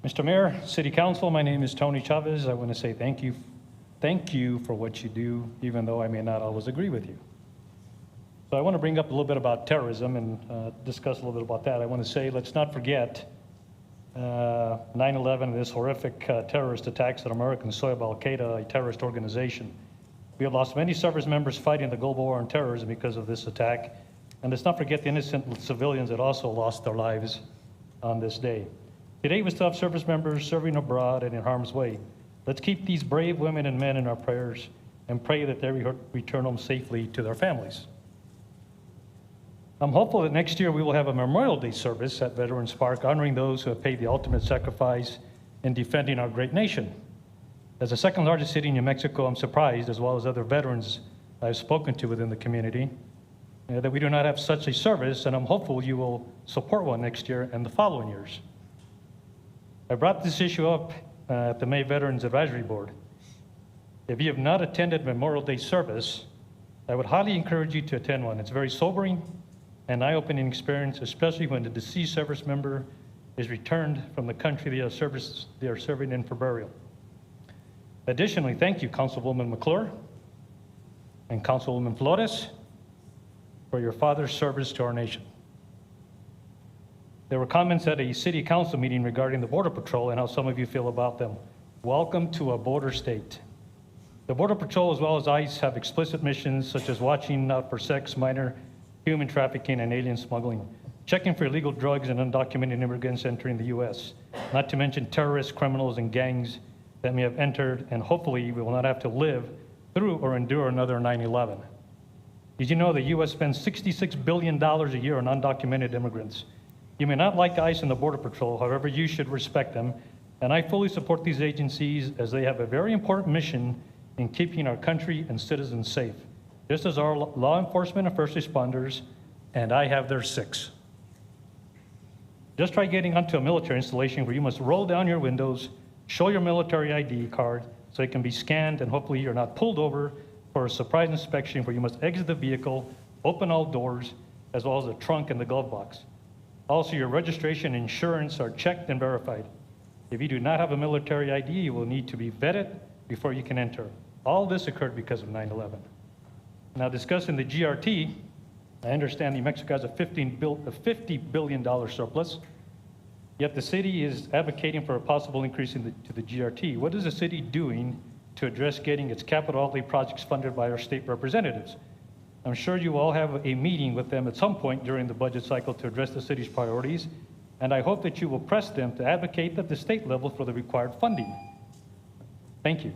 Mr. Mayor, City Council, my name is Tony Chavez. I want to say thank you for what you do, even though I may not always agree with you. So I want to bring up a little bit about terrorism and discuss a little bit about that. I want to say, let's not forget 9/11 and this horrific terrorist attacks on American soil by Al-Qaeda, a terrorist organization. We have lost many service members fighting the global war on terrorism because of this attack. And let's not forget the innocent civilians that also lost their lives on this day. Today, we still have service members serving abroad and in harm's way. Let's keep these brave women and men in our prayers and pray that they return home safely to their families. I'm hopeful that next year we will have a Memorial Day service at Veterans Park honoring those who have paid the ultimate sacrifice in defending our great nation. As the second largest city in New Mexico, I'm surprised, as well as other veterans I've spoken to within the community, that we do not have such a service, and I'm hopeful you will support one next year and the following years. I brought this issue up at the May Veterans Advisory Board. If you have not attended Memorial Day service, I would highly encourage you to attend one. It's very sobering and eye-opening experience, especially when the deceased service member is returned from the country they are serving in for burial. Additionally, thank you, Councilwoman McClure and Councilwoman Flores, for your father's service to our nation. There were comments at a city council meeting regarding the Border Patrol and how some of you feel about them. Welcome to a border state. The Border Patrol, as well as ICE, have explicit missions such as watching out for sex, minor human trafficking, and alien smuggling, checking for illegal drugs and undocumented immigrants entering the U.S., not to mention terrorists, criminals, and gangs that may have entered, and hopefully we will not have to live through or endure another 9/11. Did you know the U.S. spends $66 billion a year on undocumented immigrants? You may not like ICE and the Border Patrol, however, you should respect them, and I fully support these agencies as they have a very important mission in keeping our country and citizens safe, just as our law enforcement and first responders, and I have their 6. Just try getting onto a military installation where you must roll down your windows, show your military ID card so it can be scanned, and hopefully you're not pulled over for a surprise inspection where you must exit the vehicle, open all doors, as well as the trunk and the glove box. Also, your registration and insurance are checked and verified. If you do not have a military ID, you will need to be vetted before you can enter. All this occurred because of 9/11. Now, discussing the GRT, I understand New Mexico has a $50 billion surplus, yet the city is advocating for a possible increase to the GRT. What is the city doing to address getting its capital outlay projects funded by our state representatives? I'm sure you all have a meeting with them at some point during the budget cycle to address the city's priorities, and I hope that you will press them to advocate at the state level for the required funding. Thank you.